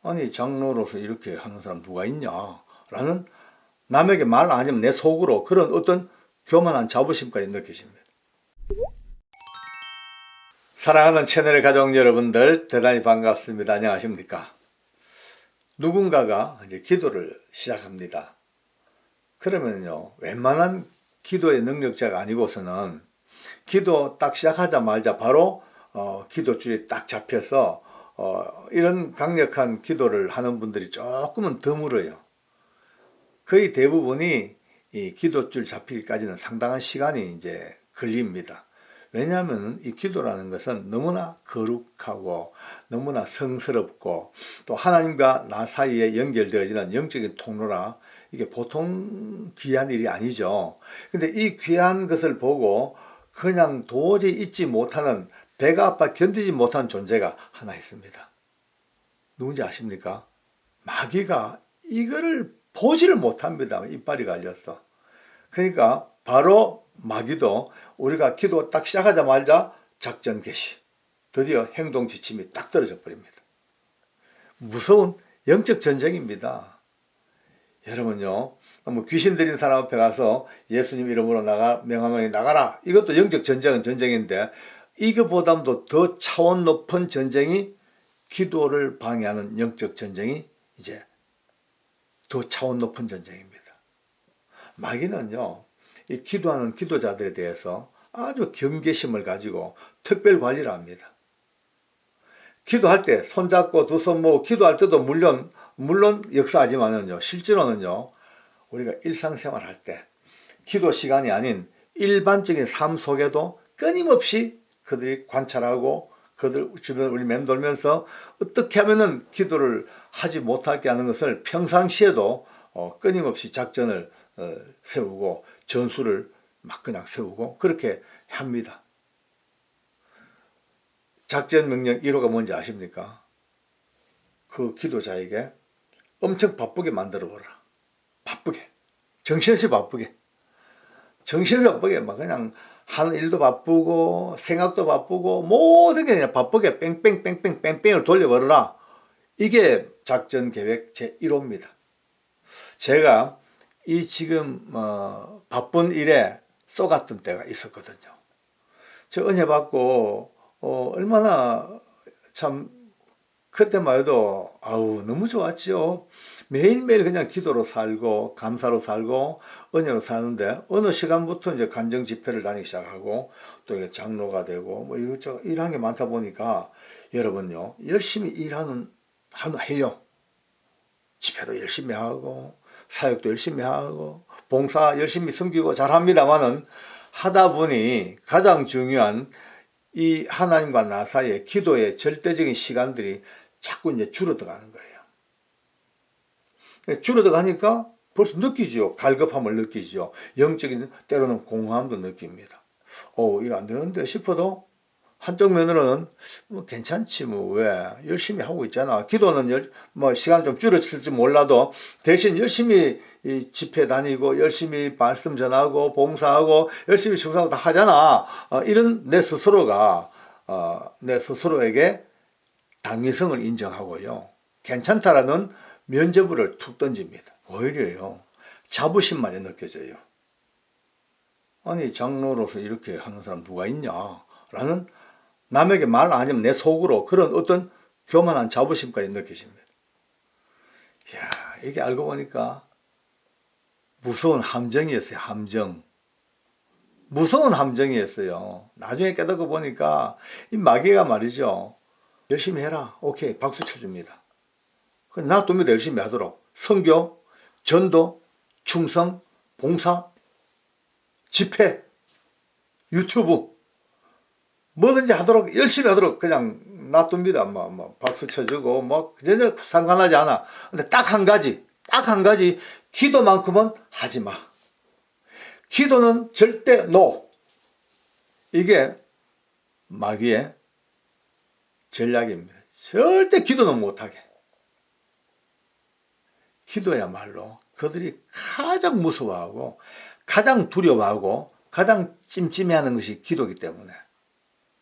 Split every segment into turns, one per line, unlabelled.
아니 장로로서 이렇게 하는 사람 누가 있냐 라는 남에게 말 안 하지만 내 속으로 그런 어떤 교만한 자부심까지 느껴집니다. 사랑하는 채널의 가족 여러분들 대단히 반갑습니다. 안녕하십니까? 누군가가 이제 기도를 시작합니다. 그러면요, 웬만한 기도의 능력자가 아니고서는 기도 딱 시작하자마자 바로 기도줄이 딱 잡혀서 이런 강력한 기도를 하는 분들이 조금은 드물어요. 거의 대부분이 이 기도줄 잡히기까지는 상당한 시간이 이제 걸립니다. 왜냐하면 이 기도라는 것은 너무나 거룩하고 너무나 성스럽고 또 하나님과 나 사이에 연결되어지는 영적인 통로라 이게 보통 귀한 일이 아니죠. 근데 이 귀한 것을 보고 그냥 도저히 잊지 못하는 배가 아파 견디지 못하는 존재가 하나 있습니다. 누군지 아십니까? 마귀가 이거를 보지를 못합니다. 이빨이 갈려서. 그러니까 바로 마귀도 우리가 기도 딱 시작하자마자 작전 개시, 드디어 행동 지침이 딱 떨어져 버립니다. 무서운 영적 전쟁입니다. 여러분요, 뭐 귀신 들린 사람 앞에 가서 예수님 이름으로 명하노니 나가라. 이것도 영적 전쟁은 전쟁인데 이거보다도 더 차원 높은 전쟁이 기도를 방해하는 영적 전쟁이 이제 더 차원 높은 전쟁입니다. 마귀는요, 이 기도하는 기도자들에 대해서 아주 경계심을 가지고 특별 관리를 합니다. 기도할 때 손잡고 두 손 모으고 기도할 때도 물론 역사하지만은요, 실제로는요, 우리가 일상생활 할 때 기도 시간이 아닌 일반적인 삶 속에도 끊임없이 그들이 관찰하고 그들 주변을 우리 맴돌면서 어떻게 하면은 기도를 하지 못하게 하는 것을 평상시에도 끊임없이 작전을 세우고 전술을 막 그냥 세우고 그렇게 합니다. 작전 명령 1호가 뭔지 아십니까? 그 기도자에게 엄청 바쁘게 만들어 보라. 바쁘게. 정신없이 바쁘게. 정신없이 바쁘게 막 그냥 하는 일도 바쁘고 생각도 바쁘고 모든 게 그냥 바쁘게 뺑뺑뺑뺑뺑뺑을 돌려버려라. 이게 작전 계획 제1호입니다. 제가 이 지금 바쁜 일에 쏘갔던 때가 있었거든요. 저 은혜 받고 얼마나 참 그때만 해도 아우 너무 좋았죠. 매일매일 그냥 기도로 살고 감사로 살고 은혜로 사는데 어느 시간부터 이제 간정 집회를 다니기 시작하고 또 이게 장로가 되고 뭐 이것저것 일하는 게 많다 보니까 여러분요 열심히 해요. 집회도 열심히 하고 사역도 열심히 하고 봉사 열심히 섬기고 잘합니다만은 하다 보니 가장 중요한 이 하나님과 나 사이의 기도의 절대적인 시간들이 자꾸 이제 줄어들어가는 거예요. 줄어들어가니까 벌써 느끼죠. 갈급함을 느끼죠. 영적인 때로는 공허함도 느낍니다. 이거 안 되는데 싶어도 한쪽 면으로는 뭐 괜찮지 뭐 왜 열심히 하고 있잖아. 기도는 뭐 시간 좀 줄어들지 몰라도 대신 열심히 이 집회 다니고 열심히 말씀 전하고 봉사하고 열심히 충성하고 다 하잖아. 이런 내 스스로가 내 스스로에게 당위성을 인정하고요. 괜찮다라는 면죄부를 툭 던집니다. 오히려요. 자부심만이 느껴져요. 아니 장로로서 이렇게 하는 사람 누가 있냐 라는 남에게 말 안 하지만 내 속으로 그런 어떤 교만한 자부심까지 느껴집니다. 이야, 이게 알고 보니까 무서운 함정이었어요. 함정. 무서운 함정이었어요. 나중에 깨닫고 보니까 이 마귀가 말이죠. 열심히 해라. 오케이. 박수 쳐줍니다. 놔둡니다. 열심히 하도록. 선교, 전도, 충성, 봉사, 집회, 유튜브 뭐든지 하도록 열심히 하도록 그냥 놔둡니다. 뭐 박수 쳐주고 뭐 전혀 상관하지 않아. 근데 딱 한 가지 기도만큼은 하지 마. 기도는 절대 노. 이게 마귀의 전략입니다. 절대 기도는 못하게. 기도야말로 그들이 가장 무서워하고 가장 두려워하고 가장 찜찜해하는 것이 기도이기 때문에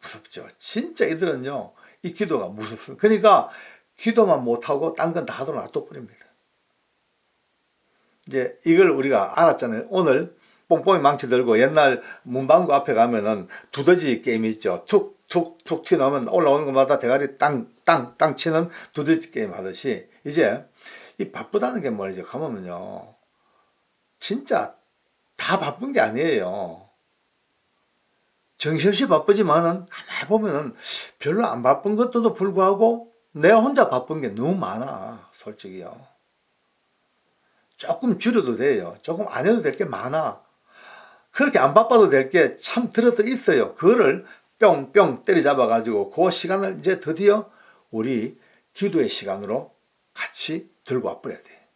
무섭죠. 진짜 이들은요 이 기도가 무섭습니다. 그러니까 기도만 못하고 딴 건 다 하도록 놔둬버립니다. 이제 이걸 우리가 알았잖아요. 오늘 뽕뽕이 망치 들고 옛날 문방구 앞에 가면은 두더지 게임 있죠. 툭툭툭 튀어나오면 올라오는 것마다 대가리 땅땅땅 치는 두더지 게임 하듯이 이제 이 바쁘다는 게 뭐죠? 가면요 진짜 다 바쁜 게 아니에요. 정신없이 바쁘지만은 가만히 보면은 별로 안 바쁜 것도 불구하고 내가 혼자 바쁜 게 너무 많아. 솔직히요. 조금 줄여도 돼요. 조금 안 해도 될 게 많아. 그렇게 안 바빠도 될 게 참 들어서 있어요. 그거를 뿅뿅 때려잡아 가지고 그 시간을 이제 드디어 우리 기도의 시간으로 같이 들고 와버려야 돼.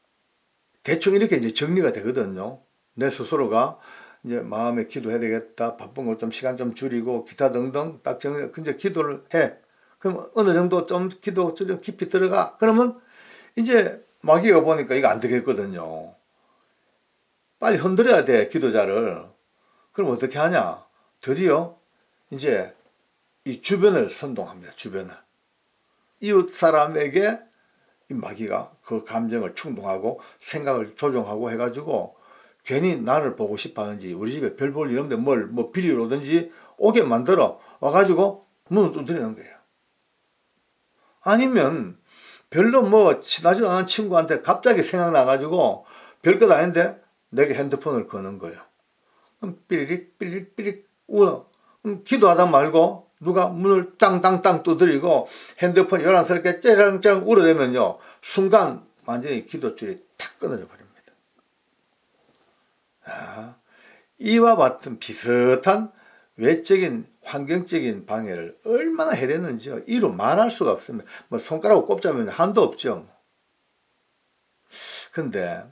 대충 이렇게 이제 정리가 되거든요. 내 스스로가 이제 마음에 기도해야 되겠다. 바쁜 거 좀 시간 좀 줄이고 기타 등등 딱 정리. 이제 기도를 해. 그럼 어느 정도 좀 기도 좀 깊이 들어가. 그러면 이제 마귀가 보니까 이거 안 되겠거든요. 빨리 흔들어야 돼, 기도자를. 그럼 어떻게 하냐? 드디어 이제 이 주변을 선동합니다. 주변을. 이웃 사람에게 이 마귀가 그 감정을 충동하고 생각을 조종하고 해가지고 괜히 나를 보고 싶어 하는지 우리 집에 별 볼 일 없는데 뭐 비리로 오든지 오게 만들어 와가지고 문을 두드리는 거예요. 아니면 별로 뭐 친하지도 않은 친구한테 갑자기 생각나가지고 별것 아닌데 내게 핸드폰을 거는 거예요. 그럼 삐리릭 삐리릭 삐리릭 울어. 기도하다 말고 누가 문을 땅땅땅 두드리고 핸드폰 요란스럽게 째랑째랑 울어대면요 순간 완전히 기도줄이 탁 끊어져 버립니다. 이와 같은 비슷한 외적인 환경적인 방해를 얼마나 해야 되는지요. 이로 말할 수가 없습니다. 뭐 손가락으로 꼽자면 한도 없죠. 근데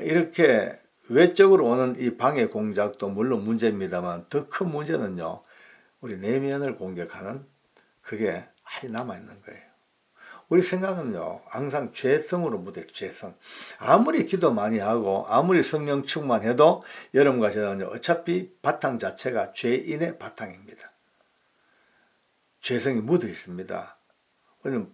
이렇게 외적으로 오는 이 방해 공작도 물론 문제입니다만 더 큰 문제는요. 우리 내면을 공격하는 그게 아직 남아있는 거예요. 우리 생각은요. 항상 죄성으로 묻어요. 죄성. 아무리 기도 많이 하고 아무리 성령 충만해도 여러분과 저는 어차피 바탕 자체가 죄인의 바탕입니다. 죄성이 묻어 있습니다.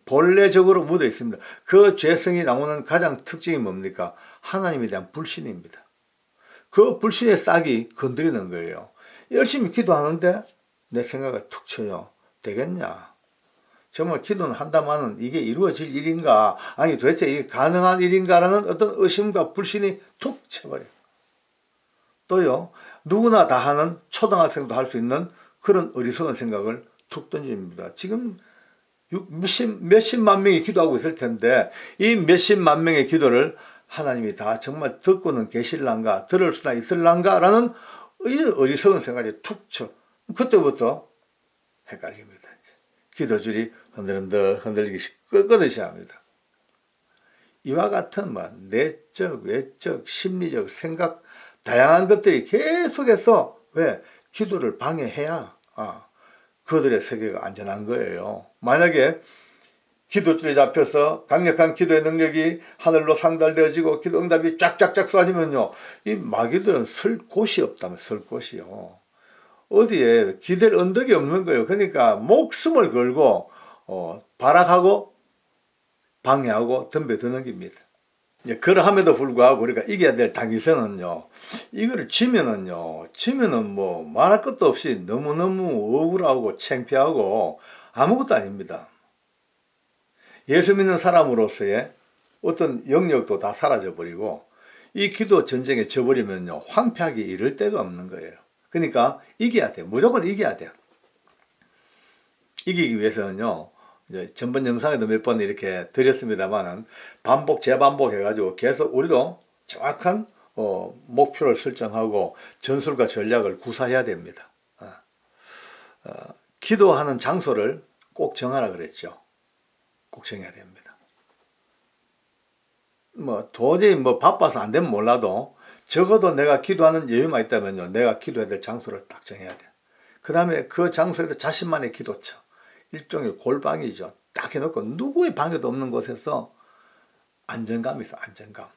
본래적으로 묻어 있습니다. 그 죄성이 나오는 가장 특징이 뭡니까? 하나님에 대한 불신입니다. 그 불신의 싹이 건드리는 거예요. 열심히 기도하는데 내 생각을 툭 쳐요. 되겠냐? 정말 기도는 한다마는 이게 이루어질 일인가? 아니 도대체 이게 가능한 일인가라는 어떤 의심과 불신이 툭 쳐버려요. 또요. 누구나 다 하는 초등학생도 할 수 있는 그런 어리석은 생각을 툭 던집니다. 지금 몇십만 명이 기도하고 있을 텐데 이 몇십만 명의 기도를 하나님이 다 정말 듣고는 계실란가 들을 수나 있을란가 라는 어리석은 생각이 툭 쳐. 그때부터 헷갈립니다. 기도줄이 흔들리기 끊으셔야 합니다. 이와 같은 내적, 외적, 심리적 생각 다양한 것들이 계속해서 왜 기도를 방해해야 그들의 세계가 안전한 거예요. 만약에 기도줄에 잡혀서 강력한 기도의 능력이 하늘로 상달되어지고 기도 응답이 쫙쫙쫙 쏟아지면요. 이 마귀들은 설 곳이 없다면 설 곳이요. 어디에 기댈 언덕이 없는 거예요. 그러니까 목숨을 걸고 발악하고 방해하고 덤벼드는 겁니다. 이제 그러함에도 불구하고 우리가 이겨야 될 당위선은요. 이거를 지면은 뭐 말할 것도 없이 너무너무 억울하고 창피하고 아무것도 아닙니다. 예수 믿는 사람으로서의 어떤 영역도 다 사라져버리고 이 기도 전쟁에 져버리면요. 황폐하기 이를 데가 없는 거예요. 그러니까 이겨야 돼요. 무조건 이겨야 돼요. 이기기 위해서는요. 이제 전번 영상에도 몇 번 이렇게 드렸습니다만은 반복 재반복 해가지고 계속 우리도 정확한 목표를 설정하고 전술과 전략을 구사해야 됩니다. 기도하는 장소를 꼭 정하라 그랬죠. 꼭 정해야 됩니다. 뭐 도저히 뭐 바빠서 안 되면 몰라도 적어도 내가 기도하는 여유만 있다면요. 내가 기도해야 될 장소를 딱 정해야 돼. 그 다음에 그 장소에서 자신만의 기도처. 일종의 골방이죠. 딱 해놓고 누구의 방해도 없는 곳에서 안정감이 있어. 안정감.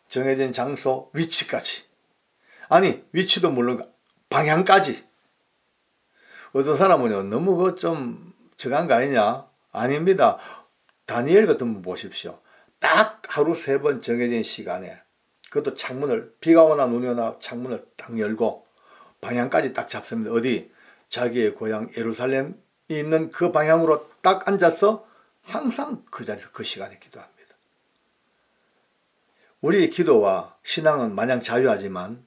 정해진 장소 위치까지. 아니 위치도 물론 방향까지. 어떤 사람은요. 너무 그거 좀 저간 거 아니냐. 아닙니다. 다니엘 같은 분 보십시오. 딱 하루 3번 정해진 시간에, 그것도 창문을, 비가 오나 눈이 오나 창문을 딱 열고 방향까지 딱 잡습니다. 어디? 자기의 고향 예루살렘이 있는 그 방향으로 딱 앉아서 항상 그 자리에서 그 시간에 기도합니다. 우리의 기도와 신앙은 마냥 자유하지만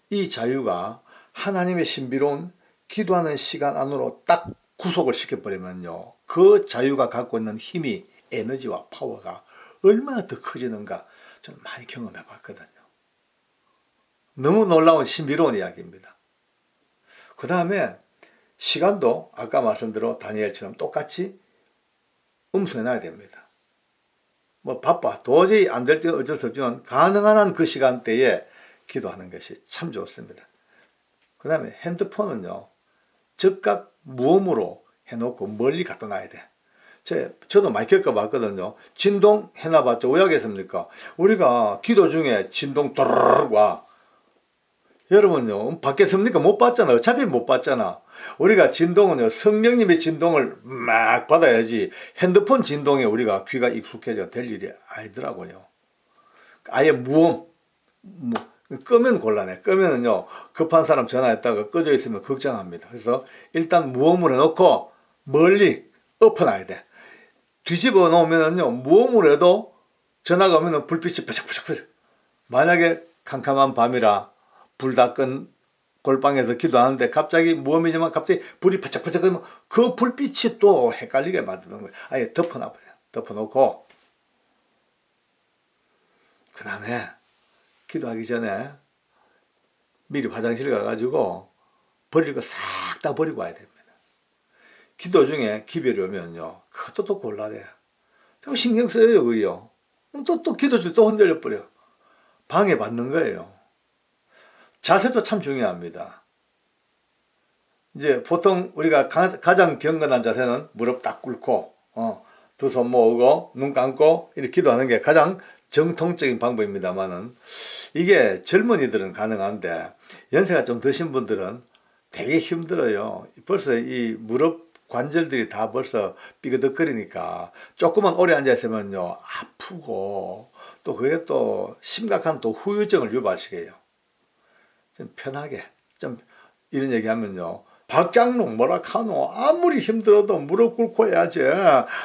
이 자유가 하나님의 신비로운 기도하는 시간 안으로 딱 구속을 시켜버리면요, 그 자유가 갖고 있는 힘이, 에너지와 파워가 얼마나 더 커지는가 저는 많이 경험해 봤거든요. 너무 놀라운 신비로운 이야기입니다. 그 다음에 시간도 아까 말씀대로 다니엘처럼 똑같이 음수해놔야 됩니다. 뭐 바빠 도저히 안 될 때는 어쩔 수 없지만 가능한 한 그 시간대에 기도하는 것이 참 좋습니다. 그 다음에 핸드폰은요, 즉각 무음으로 해놓고 멀리 갖다 놔야 돼. 저도 많이 겪어봤거든요. 진동 해놔봤자 왜 하겠습니까? 우리가 기도 중에 진동 도르륵 와. 여러분요, 받겠습니까? 못 받잖아. 어차피 못 받잖아. 우리가 진동은요, 성령님의 진동을 막 받아야지 핸드폰 진동에 우리가 귀가 익숙해져 될 일이 아니더라고요. 아예 무음, 끄면 곤란해. 끄면은요, 급한 사람 전화했다가 꺼져 있으면 걱정합니다. 그래서 일단 무음으로 해놓고 멀리 엎어놔야 돼. 뒤집어 놓으면은요, 무음으로 해도 전화가 오면은 불빛이 펴적펴적. 만약에 캄캄한 밤이라 불 다 끈 골방에서 기도하는데 갑자기 무음이지만 갑자기 불이 펴적펴적 그러면 그 불빛이 또 헷갈리게 만드는 거예요. 아예 덮어놔버려요. 덮어놓고 그 다음에 기도하기 전에 미리 화장실 가가지고 버릴 거 싹 다 버리고 와야 됩니다. 기도 중에 기별이 오면요, 그것도 또 곤란해요. 좀 신경 써요, 그게요. 또 기도 중 또 흔들려 버려. 방해받는 거예요. 자세도 참 중요합니다. 이제 보통 우리가 가장 경건한 자세는 무릎 딱 꿇고, 두 손 모으고, 눈 감고, 이렇게 기도하는 게 가장 정통적인 방법입니다만은, 이게 젊은이들은 가능한데, 연세가 좀 드신 분들은 되게 힘들어요. 벌써 이 무릎 관절들이 다 벌써 삐그덕거리니까, 조금만 오래 앉아있으면요, 아프고, 또 그게 또 심각한 또 후유증을 유발시켜요. 좀 편하게, 좀 이런 얘기하면요, 박장롱 뭐라 카노, 아무리 힘들어도 무릎 꿇고 해야지,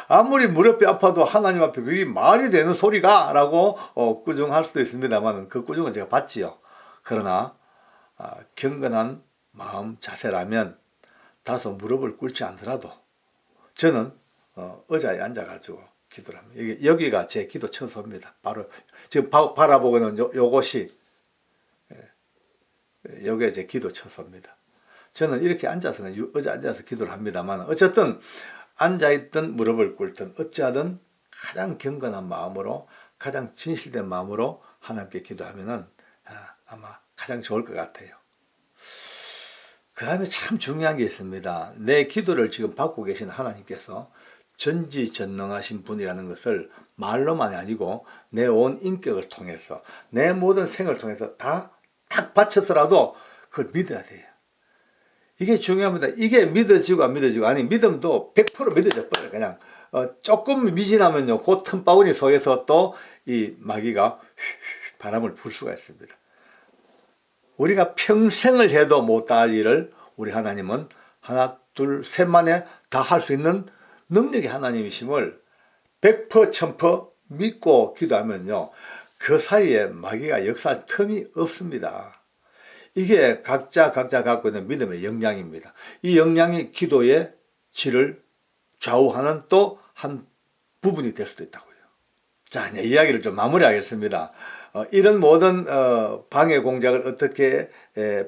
아무리 무릎이 아파도 하나님 앞에 그게 말이 되는 소리가 라고 꾸중할 수도 있습니다만, 그 꾸중은 제가 받지요. 그러나 경건한 마음 자세라면 다소 무릎을 꿇지 않더라도 저는 의자에 앉아가지고 기도를 합니다. 여기가 제 기도 처소입니다. 바로 지금 바라보고 있는 요것이 여기가 제 기도 처소입니다. 저는 이렇게 앉아서, 의자에 앉아서 기도를 합니다만, 어쨌든 앉아있든 무릎을 꿇든 어찌하든 가장 경건한 마음으로, 가장 진실된 마음으로 하나님께 기도하면은 아마 가장 좋을 것 같아요. 그 다음에 참 중요한 게 있습니다. 내 기도를 지금 받고 계신 하나님께서 전지전능하신 분이라는 것을 말로만이 아니고 내 온 인격을 통해서, 내 모든 생을 통해서 다 딱 바쳐서라도 그걸 믿어야 돼요. 이게 중요합니다. 이게 믿어지고 안 믿어지고, 아니 믿음도 100% 믿어져 버려요. 그냥 조금 미진하면요, 그 틈바구니 속에서 또 이 마귀가 바람을 불 수가 있습니다. 우리가 평생을 해도 못할 일을 우리 하나님은 하나 둘 셋만에 다 할 수 있는 능력이 하나님이심을 100% 1000% 믿고 기도하면요, 그 사이에 마귀가 역사할 틈이 없습니다. 이게 각자 갖고 있는 믿음의 역량입니다. 이 역량이 기도의 질을 좌우하는 또 한 부분이 될 수도 있다고요. 자, 이제 이야기를 좀 마무리하겠습니다. 이런 모든 방해 공작을 어떻게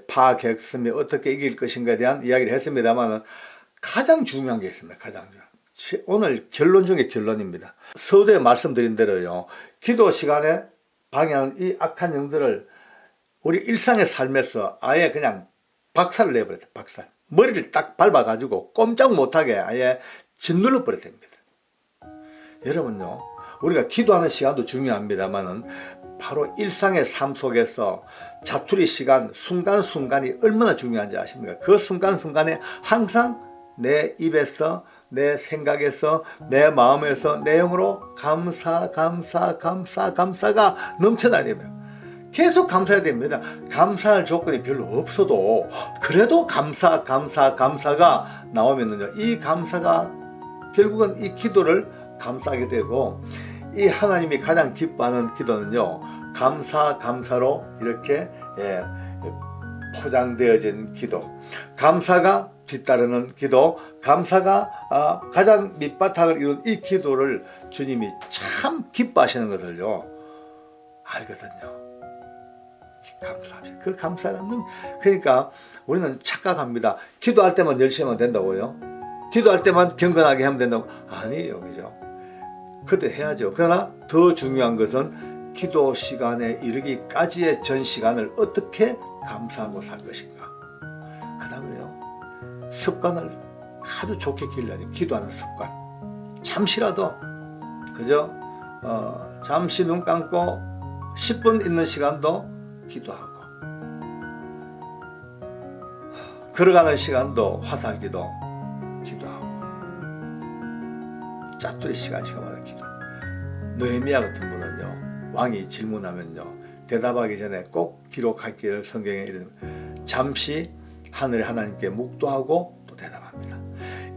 파악했으며 어떻게 이길 것인가에 대한 이야기를 했습니다만, 가장 중요한 게 있습니다. 가장 중요한. 오늘 결론 중에 결론입니다. 서두에 말씀드린 대로요, 기도 시간에 방해하는 이 악한 영들을 우리 일상의 삶에서 아예 그냥 박살을 내버려야 돼. 박살. 머리를 딱 밟아가지고 꼼짝 못하게 아예 짓눌러 버려야 됩니다. 여러분요, 우리가 기도하는 시간도 중요합니다만은 바로 일상의 삶 속에서 자투리 시간, 순간순간이 얼마나 중요한지 아십니까? 그 순간순간에 항상 내 입에서, 내 생각에서, 내 마음에서, 내 영으로 감사가 넘쳐나야 됩니다. 계속 감사해야 됩니다. 감사할 조건이 별로 없어도 그래도 감사가 나오면은요, 이 감사가 결국은 이 기도를 감사하게 되고, 이 하나님이 가장 기뻐하는 기도는요, 감사로 이렇게 포장되어진 기도, 감사가 뒤따르는 기도, 감사가 가장 밑바탕을 이룬 이 기도를 주님이 참 기뻐하시는 것을요 알거든요. 감사합니다. 그 감사가 그러니까 우리는 착각합니다. 기도할 때만 열심히 하면 된다고요? 기도할 때만 경건하게 하면 된다고? 아니에요, 그죠? 그때 해야죠. 그러나 더 중요한 것은 기도 시간에 이르기까지의 전 시간을 어떻게 감사하고 살 것인가. 그 다음에요, 습관을 아주 좋게 길러야 돼요. 기도하는 습관. 잠시라도, 그죠? 잠시 눈 감고 10분 있는 시간도 기도하고, 걸어가는 시간도 화살기도 기도하고, 짜투리 시간마다 기도. 느헤미야 같은 분은요, 왕이 질문하면요, 대답하기 전에 꼭 기록하기를 성경에 이르면 잠시 하늘의 하나님께 묵도하고 또 대답합니다.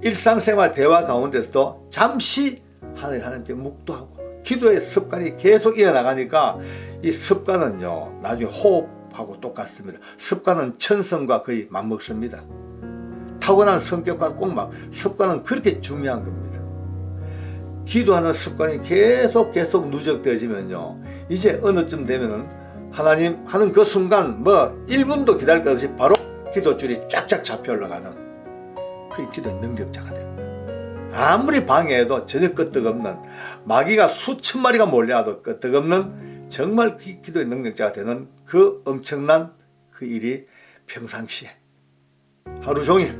일상생활 대화 가운데서도 잠시 하늘의 하나님께 묵도하고, 기도의 습관이 계속 일어나가니까 이 습관은요, 나중에 호흡하고 똑같습니다. 습관은 천성과 거의 맞먹습니다. 타고난 성격과 꼭 습관은 그렇게 중요한 겁니다. 기도하는 습관이 계속 누적되어지면요, 이제 어느쯤 되면은 하나님 하는 그 순간 1분도 기다릴 것 없이 바로 기도줄이 쫙쫙 잡혀 올라가는 그 기도의 능력자가 됩니다. 아무리 방해해도 전혀 끄떡없는, 마귀가 수천 마리가 몰려와도 끄떡없는 정말 기도의 능력자가 되는 그 엄청난 그 일이 평상시에 하루 종일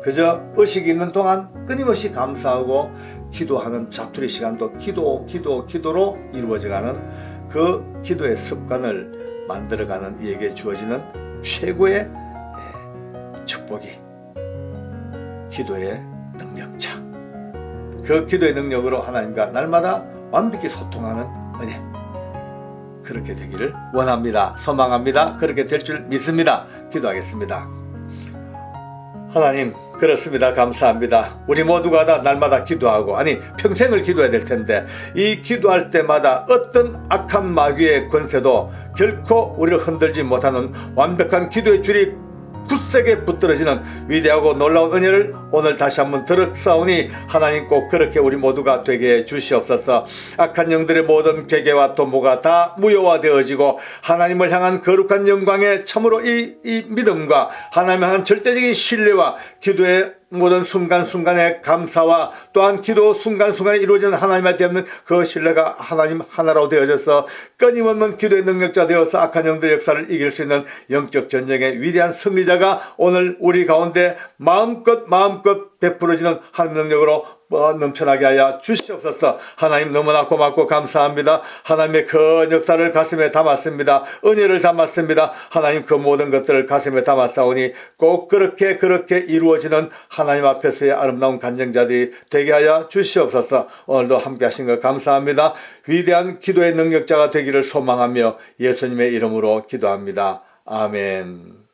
그저 의식이 있는 동안 끊임없이 감사하고 기도하는 자투리 시간도 기도로 이루어져가는 그 기도의 습관을 만들어가는 이에게 주어지는 최고의 축복이 기도의 능력자. 그 기도의 능력으로 하나님과 날마다 완벽히 소통하는 은혜, 그렇게 되기를 원합니다. 소망합니다. 그렇게 될 줄 믿습니다. 기도하겠습니다. 하나님, 그렇습니다. 감사합니다. 우리 모두가 다 날마다 기도하고, 아니 평생을 기도해야 될 텐데, 이 기도할 때마다 어떤 악한 마귀의 권세도 결코 우리를 흔들지 못하는 완벽한 기도의 줄이 굳세게 붙들어지는 위대하고 놀라운 은혜를 오늘 다시 한번 들었사오니 하나님 꼭 그렇게 우리 모두가 되게 해 주시옵소서. 악한 영들의 모든 괴계와 도모가 다 무효화되어지고 하나님을 향한 거룩한 영광에 참으로 이 믿음과 하나님을 향한 절대적인 신뢰와 기도의 모든 순간순간의 감사와 또한 기도 순간순간에 이루어지는 하나님에 대한 그 신뢰가 하나님 하나로 되어져서 끊임없는 기도의 능력자 되어서 악한 영들의 역사를 이길 수 있는 영적 전쟁의 위대한 승리자가 오늘 우리 가운데 마음껏 베풀어지는 하나님 능력으로 넘쳐나게 하여 주시옵소서. 하나님 너무나 고맙고 감사합니다. 하나님의 그 역사를 가슴에 담았습니다. 은혜를 담았습니다. 하나님 그 모든 것들을 가슴에 담았사오니 꼭 그렇게 이루어지는 하나님 앞에서의 아름다운 간증자들이 되게 하여 주시옵소서. 오늘도 함께 하신 것 감사합니다. 위대한 기도의 능력자가 되기를 소망하며 예수님의 이름으로 기도합니다. 아멘.